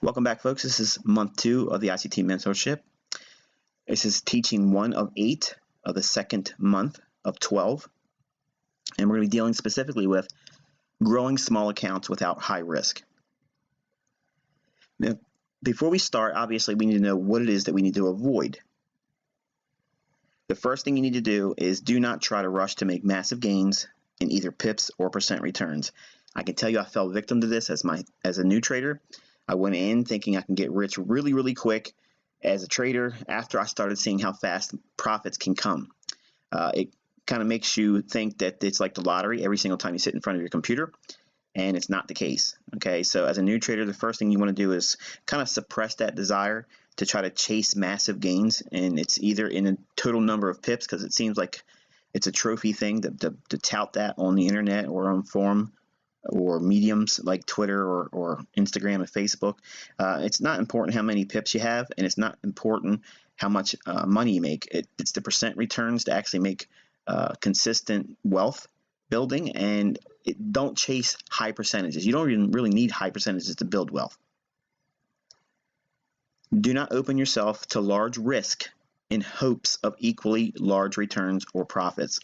Welcome back, folks. This is month 2 of the ICT mentorship. This is teaching 1 of 8 of the second month of 12. And we're going to be dealing specifically with growing small accounts without high risk. Now, before we start, obviously, we need to know what it is that we need to avoid. The first thing you need to do is do not try to rush to make massive gains in either pips or percent returns. I can tell you I fell victim to this as a new trader. I went in thinking I can get rich really quick as a trader after I started seeing how fast profits can come. It kind of makes you think that it's like the lottery every single time you sit in front of your computer, and it's not the case. Okay, so as a new trader, the first thing you want to do is kind of suppress that desire to try to chase massive gains, and it's either in a total number of pips because it seems like it's a trophy thing to tout that on the internet or on forum or mediums like Twitter or Instagram and Facebook. It's not important how many pips you have, and it's not important how much money you make. It's the percent returns to actually make consistent wealth building, and don't chase high percentages. You don't even really need high percentages to build wealth. Do not open yourself to large risk in hopes of equally large returns or profits.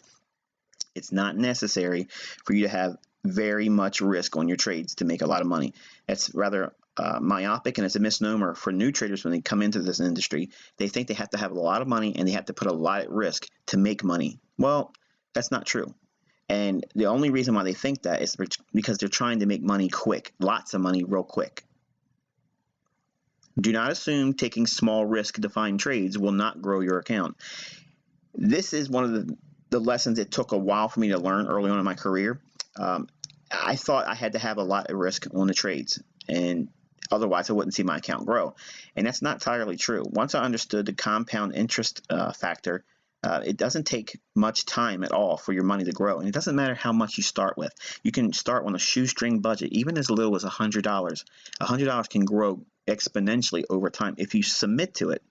It's not necessary for you to have very much risk on your trades to make a lot of money. That's rather myopic, and it's a misnomer for new traders when they come into this industry. They think they have to have a lot of money and they have to put a lot at risk to make money. Well, that's not true. And the only reason why they think that is because they're trying to make money quick, lots of money real quick. Do not assume taking small risk defined trades will not grow your account. This is one of the lessons it took a while for me to learn early on in my career. I thought I had to have a lot of risk on the trades, and otherwise I wouldn't see my account grow. And that's not entirely true. Once I understood the compound interest factor, it doesn't take much time at all for your money to grow. And it doesn't matter how much you start with. You can start on a shoestring budget, even as little as $100. $100 can grow exponentially over time if you submit to it.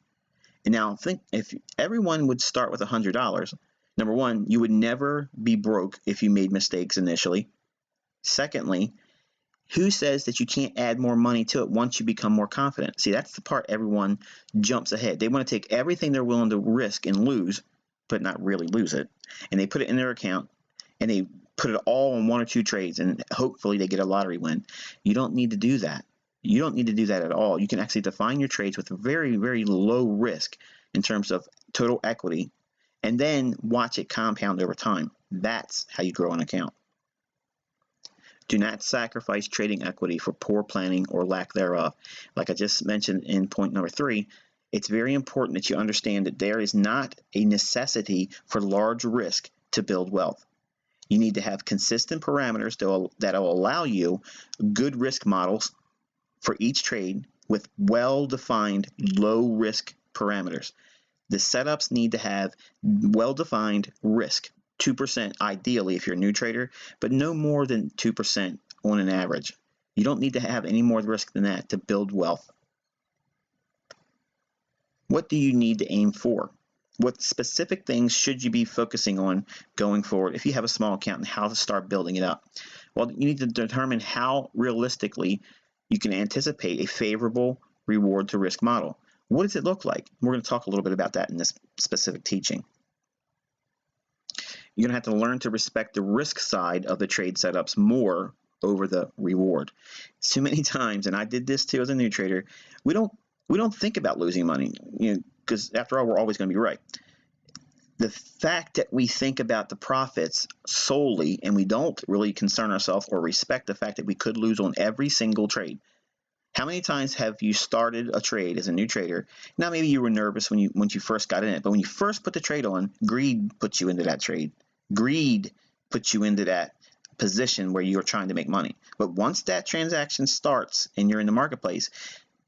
And now think, if everyone would start with $100, number one, you would never be broke if you made mistakes initially. Secondly, who says that you can't add more money to it once you become more confident? See, that's the part everyone jumps ahead. They want to take everything they're willing to risk and lose, but not really lose it, and they put it in their account, and they put it all on 1 or 2 trades, and hopefully they get a lottery win. You don't need to do that. You don't need to do that at all. You can actually define your trades with very low risk in terms of total equity, and then watch it compound over time. That's how you grow an account. Do not sacrifice trading equity for poor planning or lack thereof. Like I just mentioned in point number 3, it's very important that you understand that there is not a necessity for large risk to build wealth. You need to have consistent parameters that will allow you good risk models for each trade with well-defined low-risk parameters. The setups need to have well-defined risk, 2% ideally if you're a new trader, but no more than 2% on an average. You don't need to have any more risk than that to build wealth. What do you need to aim for? What specific things should you be focusing on going forward if you have a small account, and how to start building it up? Well, you need to determine how realistically you can anticipate a favorable reward to risk model. What does it look like? We're going to talk a little bit about that in this specific teaching. You're going to have to learn to respect the risk side of the trade setups more over the reward. So many times, and I did this too as a new trader, we don't think about losing money, because after all, we're always going to be right. The fact that we think about the profits solely, and we don't really concern ourselves or respect the fact that we could lose on every single trade. How many times have you started a trade as a new trader? Now, maybe you were nervous once you first got in it, but when you first put the trade on, greed puts you into that trade. Greed puts you into that position where you're trying to make money. But once that transaction starts and you're in the marketplace,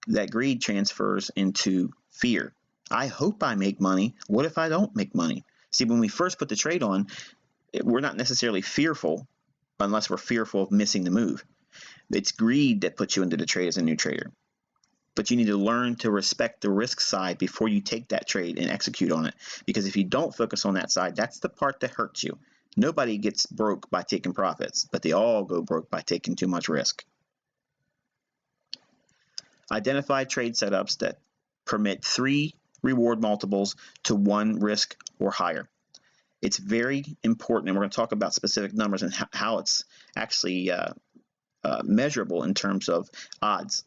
that greed transfers into fear. I hope I make money. What if I don't make money? See, when we first put the trade on, we're not necessarily fearful unless we're fearful of missing the move. It's greed that puts you into the trade as a new trader. But you need to learn to respect the risk side before you take that trade and execute on it. Because if you don't focus on that side, that's the part that hurts you. Nobody gets broke by taking profits, but they all go broke by taking too much risk. Identify trade setups that permit 3 reward multiples to 1 risk or higher. It's very important, and we're going to talk about specific numbers and how it's actually measurable in terms of odds.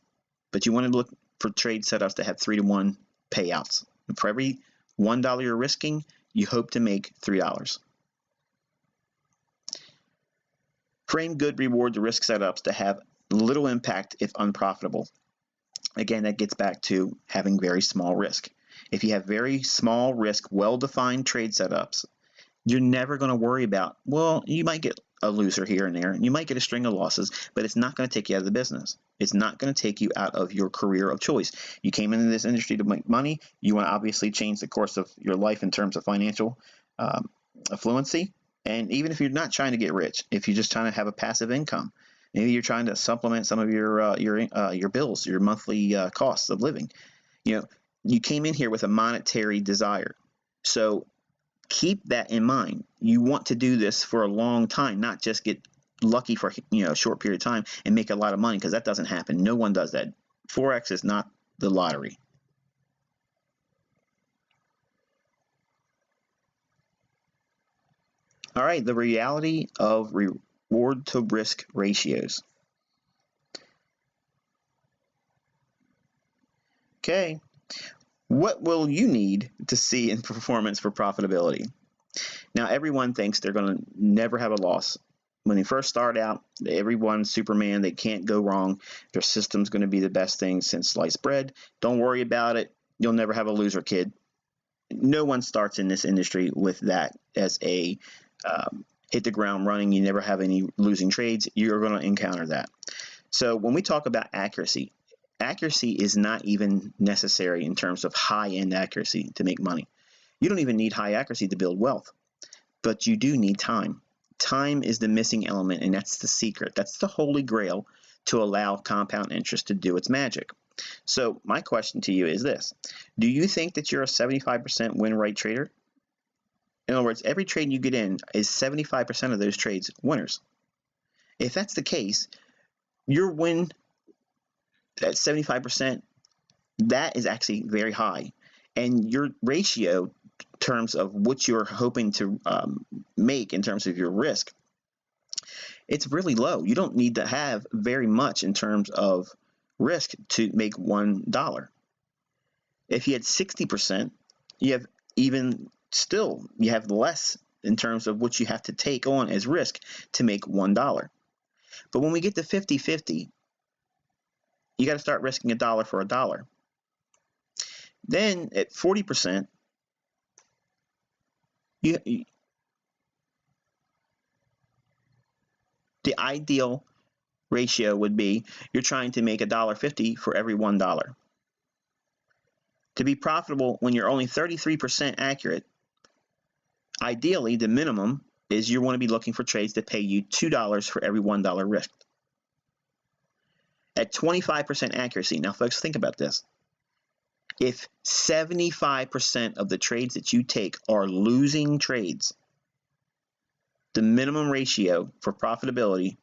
But you want to look for trade setups that have 3 to 1 payouts. And for every $1 you're risking, you hope to make $3. Frame good reward to risk setups that have little impact if unprofitable. Again, that gets back to having very small risk. If you have very small risk, well-defined trade setups, you're never going to worry about, well, you might get a loser here and there, and you might get a string of losses, but it's not going to take you out of the business. It's not going to take you out of your career of choice. You came into this industry to make money. You want to obviously change the course of your life in terms of financial affluency. And even if you're not trying to get rich, if you're just trying to have a passive income, maybe you're trying to supplement some of your bills, your monthly costs of living. You came in here with a monetary desire. So keep that in mind. You want to do this for a long time, not just get lucky for a short period of time and make a lot of money, because that doesn't happen. No one does that. Forex is not the lottery. All right, the reality of reward to risk ratios. Okay, what will you need to see in performance for profitability? Now, everyone thinks they're going to never have a loss. When they first start out, everyone's Superman. They can't go wrong. Their system's going to be the best thing since sliced bread. Don't worry about it. You'll never have a loser, kid. No one starts in this industry with that as a hit the ground running. You never have any losing trades. You're going to encounter that. So when we talk about accuracy is not even necessary in terms of high-end accuracy to make money. You don't even need high accuracy to build wealth, but you do need time. Time is the missing element, and that's the secret. That's the holy grail to allow compound interest to do its magic. So my question to you is this. Do you think that you're a 75% win rate trader? In other words, every trade you get in is 75% of those trades winners. If that's the case, your win at 75%, that is actually very high. And your ratio in terms of what you're hoping to make in terms of your risk, it's really low. You don't need to have very much in terms of risk to make $1. If you had 60%, you have you have less in terms of what you have to take on as risk to make $1. But when we get to 50-50, you got to start risking $1 for $1. Then at 40%, the ideal ratio would be you're trying to make $1.50 for every $1. To be profitable when you're only 33% accurate, ideally the minimum is you want to be looking for trades that pay you $2 for every $1 risked. At 25% accuracy, now folks, think about this. If 75% of the trades that you take are losing trades, the minimum ratio for profitability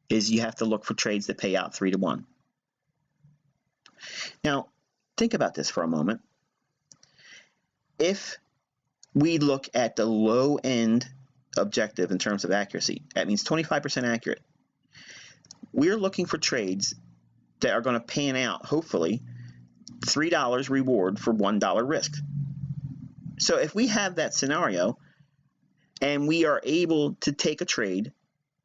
is you have to look for trades that pay out 3 to 1. Now, think about this for a moment. If we look at the low end objective in terms of accuracy, that means 25% accurate. We're looking for trades that are going to pan out, hopefully, $3 reward for $1 risk. So if we have that scenario and we are able to take a trade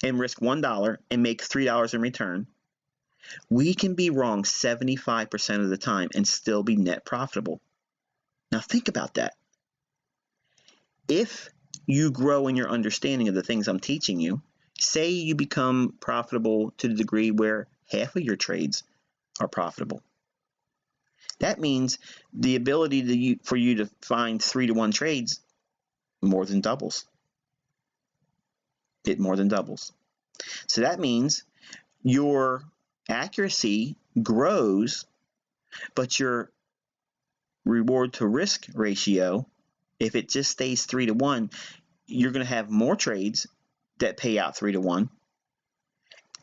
and risk $1 and make $3 in return, we can be wrong 75% of the time and still be net profitable. Now think about that. If you grow in your understanding of the things I'm teaching you, say you become profitable to the degree where half of your trades are profitable. That means the ability for you to find 3 to 1 trades more than doubles. It more than doubles. So that means your accuracy grows, but your reward to risk ratio, if it just stays 3 to 1, you're going to have more trades that pay out 3 to 1.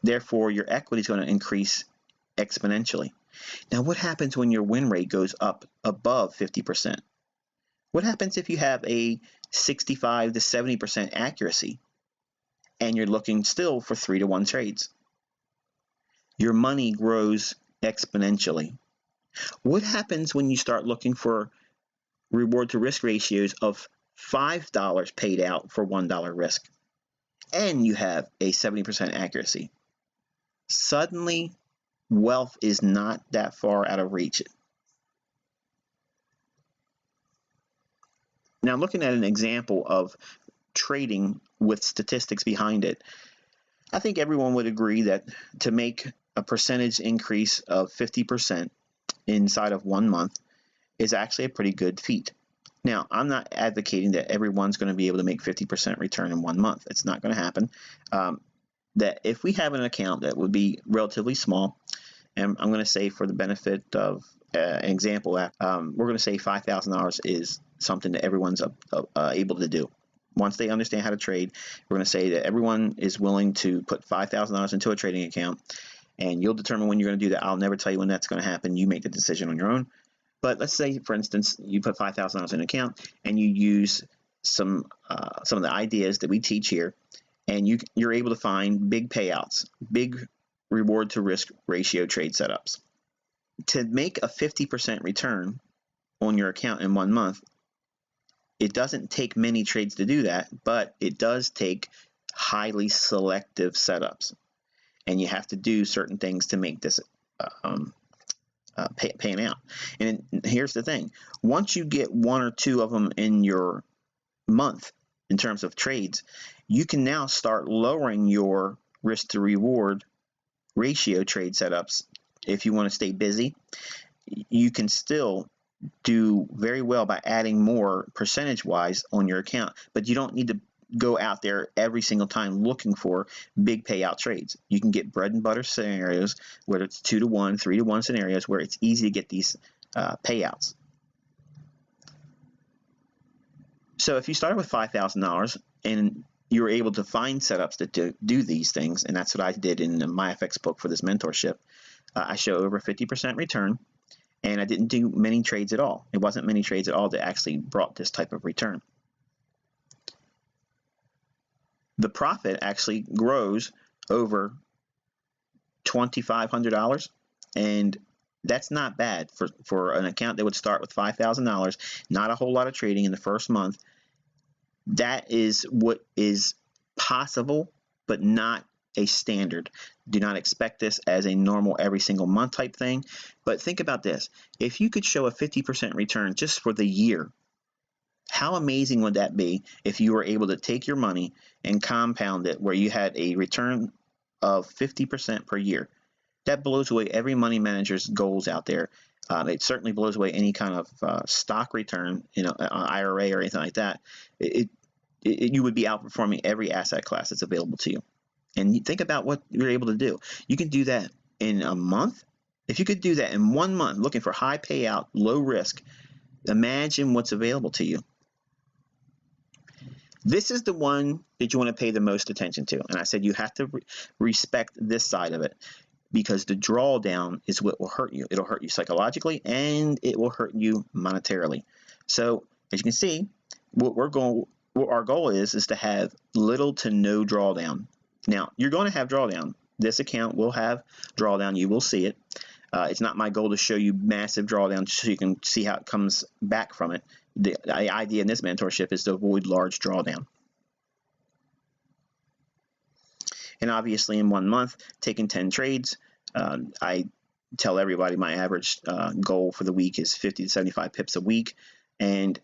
Therefore, your equity is going to increase exponentially. Now, what happens when your win rate goes up above 50%? What happens if you have a 65 to 70% accuracy and you're looking still for 3-to-1 trades? Your money grows exponentially. What happens when you start looking for reward to risk ratios of $5 paid out for $1 risk and you have a 70% accuracy? Suddenly, wealth is not that far out of reach. Now, looking at an example of trading with statistics behind it, I think everyone would agree that to make a percentage increase of 50% inside of 1 month is actually a pretty good feat. Now, I'm not advocating that everyone's going to be able to make 50% return in 1 month. It's not going to happen. That if we have an account that would be relatively small, and I'm going to say for the benefit of an example, we're going to say $5,000 is something that everyone's able to do. Once they understand how to trade, we're going to say that everyone is willing to put $5,000 into a trading account, and you'll determine when you're going to do that. I'll never tell you when that's going to happen. You make the decision on your own. But let's say, for instance, you put $5,000 in an account and you use some of the ideas that we teach here, and you're able to find big payouts, big reward to risk ratio trade setups. To make a 50% return on your account in 1 month, it doesn't take many trades to do that, but it does take highly selective setups. And you have to do certain things to make this pan out. And here's the thing. Once you get 1 or 2 of them in your month in terms of trades, you can now start lowering your risk to reward ratio trade setups. If you want to stay busy, you can still do very well by adding more percentage-wise on your account, but you don't need to go out there every single time looking for big payout trades. You can get bread and butter scenarios, whether it's 2-to-1, 3-to-1 scenarios, where it's easy to get these payouts. So if you started with $5,000 and you were able to find setups that do these things, and that's what I did in the MyFX book for this mentorship, I show over 50% return, and I didn't do many trades at all. It wasn't many trades at all that actually brought this type of return. The profit actually grows over $2,500, and that's not bad for an account that would start with $5,000, not a whole lot of trading in the first month. That is what is possible, but not a standard. Do not expect this as a normal every single month type thing. But think about this. If you could show a 50% return just for the year, how amazing would that be if you were able to take your money and compound it where you had a return of 50% per year? That blows away every money manager's goals out there. It certainly blows away any kind of stock return, IRA or anything like that. You would be outperforming every asset class that's available to you. And you think about what you're able to do. You can do that in a month. If you could do that in 1 month, looking for high payout, low risk, imagine what's available to you. This is the one that you want to pay the most attention to. And I said you have to respect this side of it, because the drawdown is what will hurt you. It'll hurt you psychologically, and it will hurt you monetarily. So as you can see, what our goal is to have little to no drawdown. Now, you're going to have drawdown. This account will have drawdown. You will see it. It's not my goal to show you massive drawdown so you can see how it comes back from it. The idea in this mentorship is to avoid large drawdown. And obviously in 1 month, taking 10 trades, I tell everybody my average goal for the week is 50 to 75 pips a week. And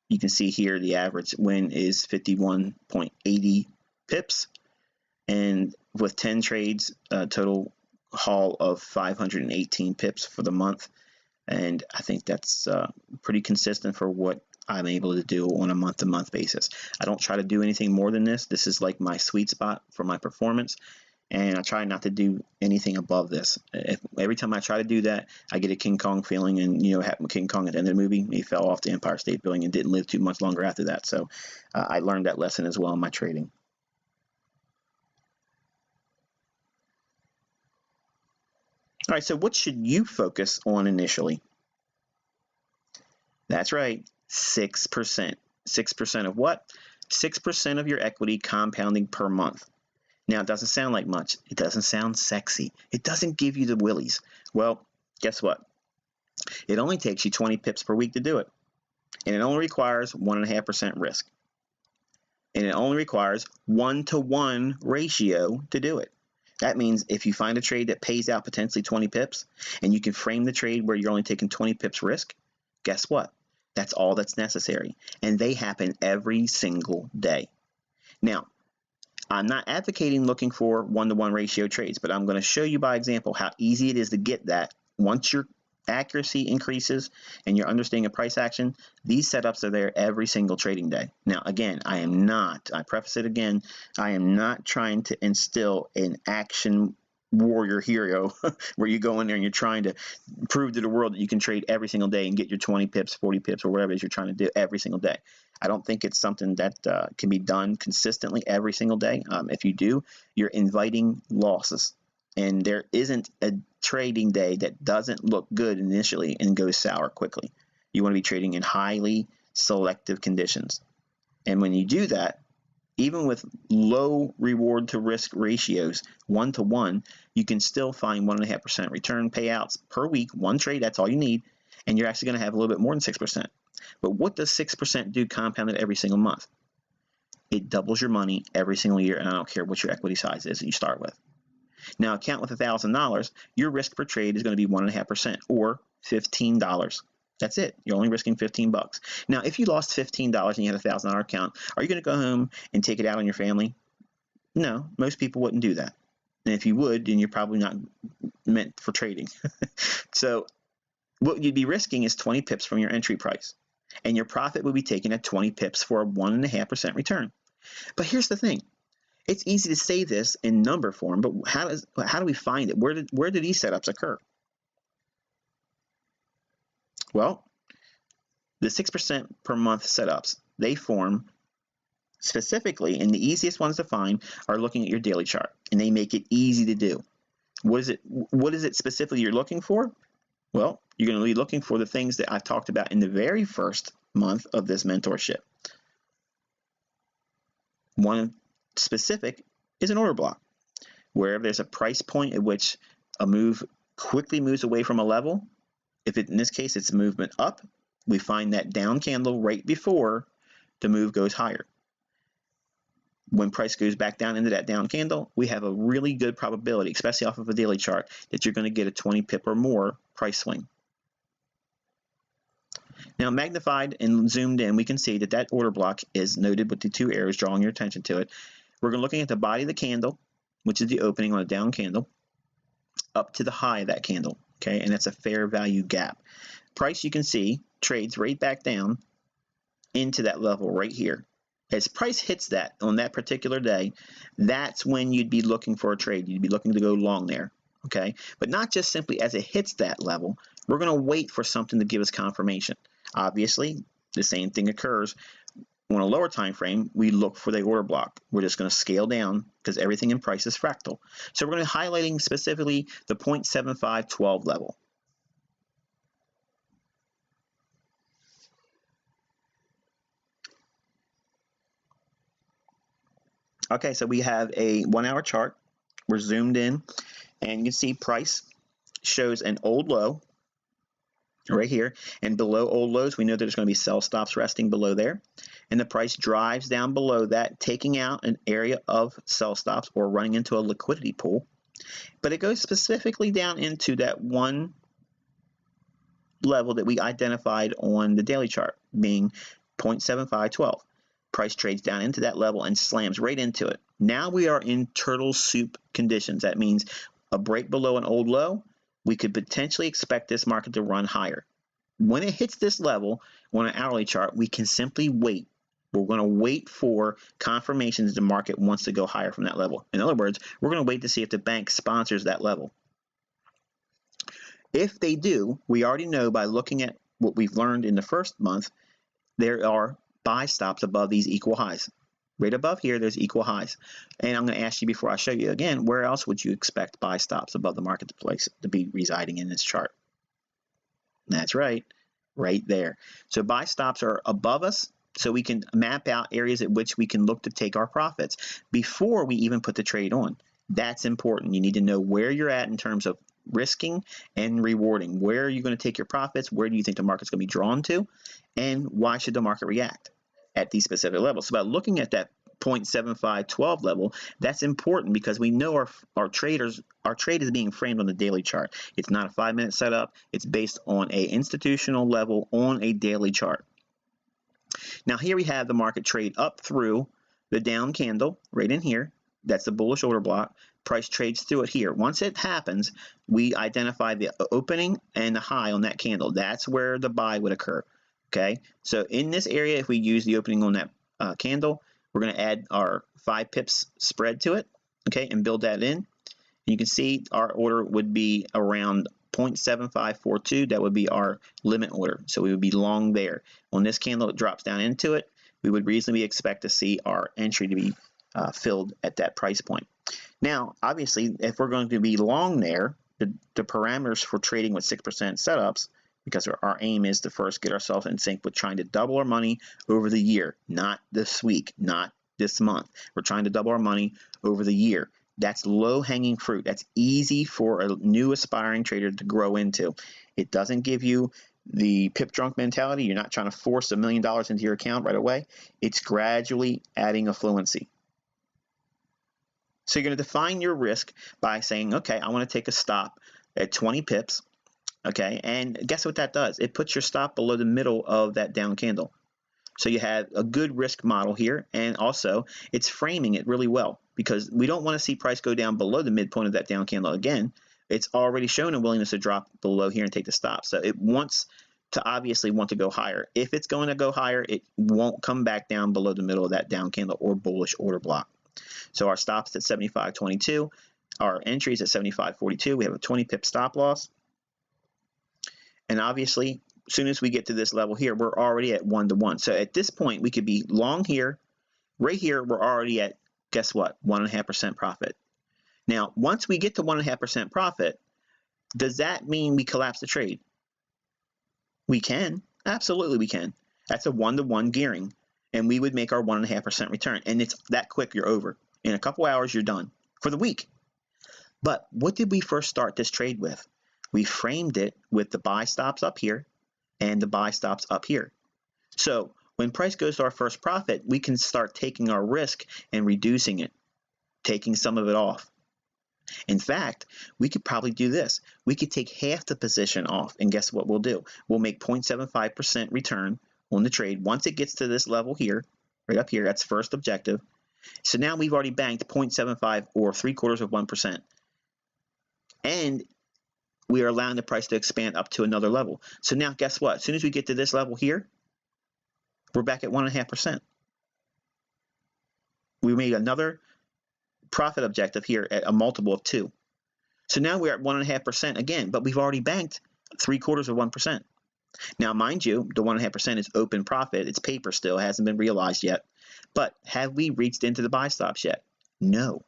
you can see here the average win is 51.80 pips. And with 10 trades, a total haul of 518 pips for the month. And I think that's pretty consistent for what I'm able to do on a month-to-month basis. I don't try to do anything more than this. This is like my sweet spot for my performance, and I try not to do anything above this. Every time I try to do that, I get a King Kong feeling, and happened with King Kong at the end of the movie. He fell off the Empire State Building and didn't live too much longer after that. So I learned that lesson as well in my trading. All right, so what should you focus on initially? That's right, 6%. 6% of what? 6% of your equity compounding per month. Now, it doesn't sound like much. It doesn't sound sexy. It doesn't give you the willies. Well, guess what? It only takes you 20 pips per week to do it. And it only requires 1.5% risk. And it only requires 1-to-1 ratio to do it. That means if you find a trade that pays out potentially 20 pips and you can frame the trade where you're only taking 20 pips risk, guess what? That's all that's necessary. And they happen every single day. Now, I'm not advocating looking for 1-to-1 ratio trades, but I'm going to show you by example how easy it is to get that. Once your accuracy increases and your understanding of price action, these setups are there every single trading day. Now, again, I preface it again, I am not trying to instill an action warrior hero where you go in there and you're trying to prove to the world that you can trade every single day and get your 20 pips, 40 pips, or whatever it is you're trying to do every single day. I don't think it's something that can be done consistently every single day. If you do, you're inviting losses. And there isn't a trading day that doesn't look good initially and goes sour quickly. You want to be trading in highly selective conditions. And when you do that, even with low reward to risk ratios, 1-to-1, you can still find 1.5% return payouts per week, one trade, that's all you need, and you're actually going to have a little bit more than 6%. But what does 6% do compounded every single month? It doubles your money every single year, and I don't care what your equity size is that you start with. Now, account with $1,000, your risk per trade is going to be 1.5% or $15. That's it. You're only risking $15. Now, if you lost $15 and you had a $1,000 account, are you going to go home and take it out on your family? No, most people wouldn't do that. And if you would, then you're probably not meant for trading. So what you'd be risking is 20 pips from your entry price. And your profit would be taken at 20 pips for a 1.5% return. But here's the thing. It's easy to say this in number form, but how do we find it? Where do these setups occur? Well, the 6% per month setups, they form specifically, and the easiest ones to find are looking at your daily chart, and they make it easy to do. What is it specifically you're looking for? Well, you're going to be looking for the things that I've talked about in the very first month of this mentorship. One specific is an order block, where there's a price point at which a move quickly moves away from a level. If in this case it's a movement up, we find that down candle right before the move goes higher. When price goes back down into that down candle, we have a really good probability, especially off of a daily chart, that you're going to get a 20 pip or more price swing. Now, magnified and zoomed in, we can see that that order block is noted with the two arrows drawing your attention to it. We're looking at the body of the candle, which is the opening on a down candle, up to the high of that candle, okay? And that's a fair value gap. Price, you can see, trades right back down into that level right here. As price hits that on that particular day, that's when you'd be looking for a trade. You'd be looking to go long there, okay? But not just simply as it hits that level. We're going to wait for something to give us confirmation. Obviously, the same thing occurs on a lower time frame. We look for the order block. We're just going to scale down because everything in price is fractal. So we're going to be highlighting specifically the 0.7512 level. Okay, so we have a 1 hour chart. We're zoomed in, and you can see price shows an old low right here, and below old lows we know there's going to be sell stops resting below there, and the price drives down below that, taking out an area of sell stops or running into a liquidity pool. But it goes specifically down into that one level that we identified on the daily chart, being 0.7512. Price trades down into that level and slams right into it. Now we are in turtle soup conditions. That means a break below an old low, we could potentially expect this market to run higher. When it hits this level on an hourly chart, we can simply wait. We're going to wait for confirmation that the market wants to go higher from that level. In other words, we're going to wait to see if the bank sponsors that level. If they do, we already know by looking at what we've learned in the first month, there are buy stops above these equal highs. Right above here, there's equal highs. And I'm going to ask you before I show you again, where else would you expect buy stops above the marketplace to be residing in this chart? That's right there. So buy stops are above us, so we can map out areas at which we can look to take our profits before we even put the trade on. That's important. You need to know where you're at in terms of risking and rewarding. Where are you going to take your profits? Where do you think the market's going to be drawn to? And why should the market react at these specific levels? So by looking at that 0.7512 level, that's important because we know our trade is being framed on the daily chart. It's not a 5-minute setup. It's based on a institutional level on a daily chart. Now here we have the market trade up through the down candle right in here. That's the bullish order block. Price trades through it here. Once it happens, we identify the opening and the high on that candle. That's where the buy would occur. Okay, so in this area, if we use the opening on that candle, we're going to add our 5 pips spread to it, okay, and build that in. And you can see our order would be around 0.7542. That would be our limit order. So we would be long there. On this candle, it drops down into it. We would reasonably expect to see our entry to be filled at that price point. Now, obviously, if we're going to be long there, the parameters for trading with 6% setups, because our aim is to first get ourselves in sync with trying to double our money over the year, not this week, not this month. We're trying to double our money over the year. That's low-hanging fruit. That's easy for a new aspiring trader to grow into. It doesn't give you the pip drunk mentality. You're not trying to force $1 million into your account right away. It's gradually adding affluency. So you're going to define your risk by saying, okay, I want to take a stop at 20 pips. Okay, and guess what that does? It puts your stop below the middle of that down candle. So you have a good risk model here, and also it's framing it really well because we don't want to see price go down below the midpoint of that down candle again. It's already shown a willingness to drop below here and take the stop. So it wants to obviously want to go higher. If it's going to go higher, it won't come back down below the middle of that down candle or bullish order block. So our stop's at 75.22, our entry is at 75.42. We have a 20 pip stop loss. And obviously, as soon as we get to this level here, we're already at 1-to-1. So at this point, we could be long here. Right here, we're already at, guess what, 1.5% profit. Now, once we get to 1.5% profit, does that mean we collapse the trade? We can. Absolutely, we can. That's a 1-to-1 gearing. And we would make our 1.5% return. And it's that quick, you're over. In a couple hours, you're done for the week. But what did we first start this trade with? We framed it with the buy stops up here and the buy stops up here. So when price goes to our first profit, we can start taking our risk and reducing it, taking some of it off. In fact, we could probably do this. We could take half the position off, and guess what we'll do? We'll make 0.75% return on the trade once it gets to this level here, right up here. That's first objective. So now we've already banked 0.75 or 0.75%. And we are allowing the price to expand up to another level. So now guess what? As soon as we get to this level here, we're back at 1.5%. We made another profit objective here at a multiple of 2. So now we're at 1.5% again, but we've already banked 0.75%. Now, mind you, the 1.5% is open profit. It's paper still, hasn't been realized yet. But have we reached into the buy stops yet? No.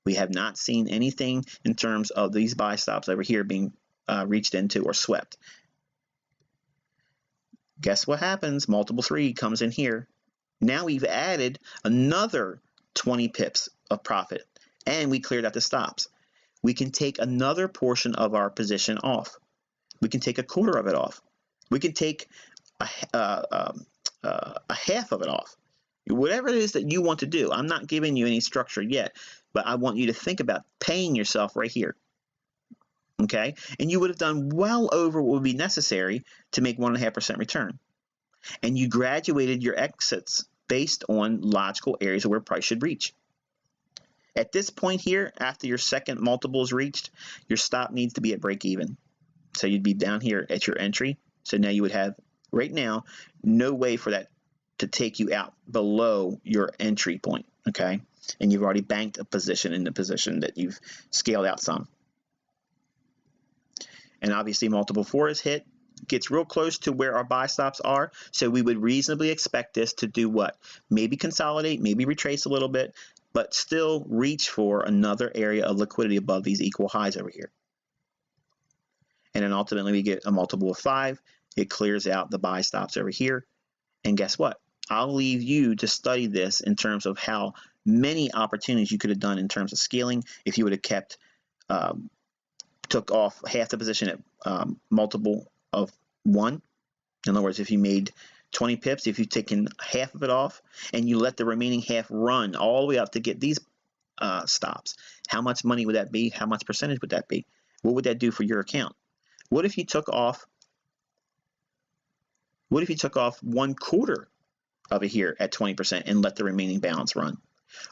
We have not seen anything in terms of these buy stops over here being reached into or swept. Guess what happens? Multiple 3 comes in here. Now we've added another 20 pips of profit, and we cleared out the stops. We can take another portion of our position off. We can take a quarter of it off. We can take a half of it off. Whatever it is that you want to do. I'm not giving you any structure yet, but I want you to think about paying yourself right here. Okay? And you would have done well over what would be necessary to make 1.5% return. And you graduated your exits based on logical areas of where price should reach. At this point here, after your second multiple is reached, your stop needs to be at break even. So you'd be down here at your entry. So now you would have, right now, no way for that to take you out below your entry point, okay? And you've already banked a position in the position that you've scaled out some. And obviously multiple 4 is hit. gets real close to where our buy stops are. So we would reasonably expect this to do what? Maybe consolidate, maybe retrace a little bit, but still reach for another area of liquidity above these equal highs over here. And then ultimately we get a multiple of 5. It clears out the buy stops over here. And guess what? I'll leave you to study this in terms of how many opportunities you could have done in terms of scaling if you would have kept, took off half the position at multiple of 1. In other words, if you made 20 pips, if you've taken half of it off and you let the remaining half run all the way up to get these stops, how much money would that be? How much percentage would that be? What would that do for your account? What if you took off 1/4 of it here at 20% and let the remaining balance run?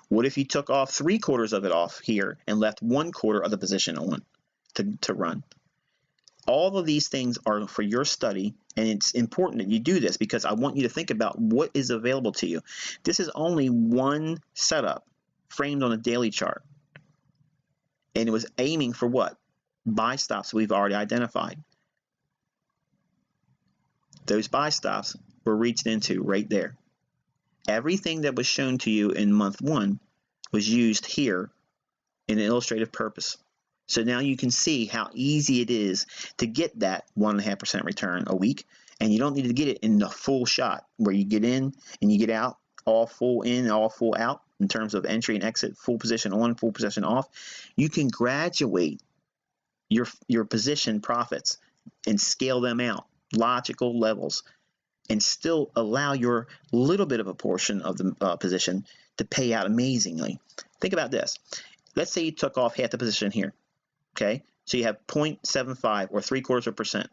What if you took off 3/4 of it off here and left 1/4 of the position on to run? All of these things are for your study, and it's important that you do this because I want you to think about what is available to you. This is only one setup framed on a daily chart, and it was aiming for what? Buy stops we've already identified. Those buy stops were reached into right there. Everything that was shown to you in month 1 was used here in an illustrative purpose. So now you can see how easy it is to get that 1.5% return a week, and you don't need to get it in the full shot where you get in and you get out, all full in, all full out in terms of entry and exit, full position on, full position off. You can graduate your position profits and scale them out, logical levels, and still allow your little bit of a portion of the position to pay out amazingly. Think about this. Let's say you took off half the position here. Okay, so you have 0.75 or 0.75%.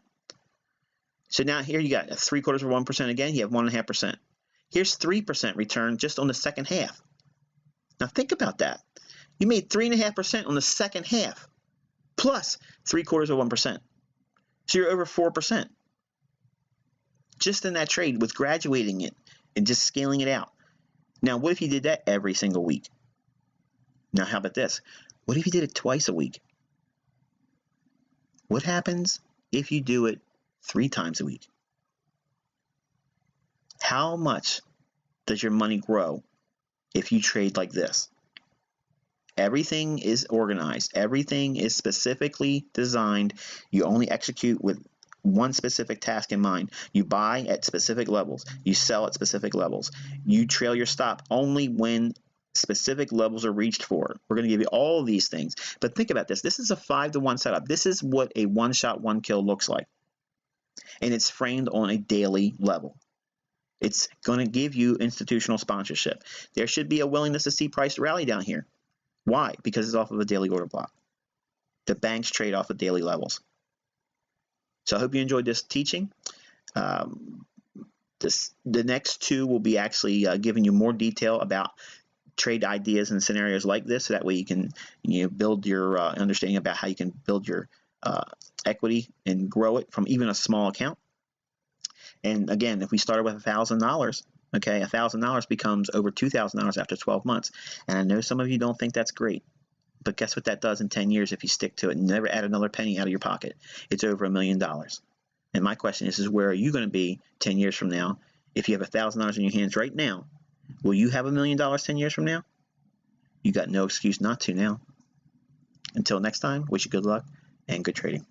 So now here you got a 0.75 of 1% again, you have 1.5%. Here's 3% return just on the second half. Now think about that. You made 3.5% on the second half, plus 0.75 of 1%. So you're over 4%. Just in that trade with graduating it and just scaling it out. Now what if you did that every single week? Now how about this? What if you did it twice a week? What happens if you do it 3 times a week? How much does your money grow if you trade like this? Everything is organized. Everything is specifically designed. You only execute with one specific task in mind. You buy at specific levels. You sell at specific levels. You trail your stop only when specific levels are reached for. We're going to give you all of these things. But think about this. This is a 5-to-1 setup. This is what a one-shot, one-kill looks like. And it's framed on a daily level. It's going to give you institutional sponsorship. There should be a willingness to see price rally down here. Why? Because it's off of a daily order block. The banks trade off of daily levels. So I hope you enjoyed this teaching. The next 2 will be actually giving you more detail about trade ideas and scenarios like this, so that way you can build your understanding about how you can build your equity and grow it from even a small account. And again, if we started with $1,000, okay, $1,000 becomes over $2,000 after 12 months. And I know some of you don't think that's great, but guess what that does in 10 years if you stick to it and never add another penny out of your pocket? It's over $1 million. And my question is where are you going to be 10 years from now? If you have $1,000 in your hands right now, will you have $1 million 10 years from now? You got no excuse not to now. Until next time, wish you good luck and good trading.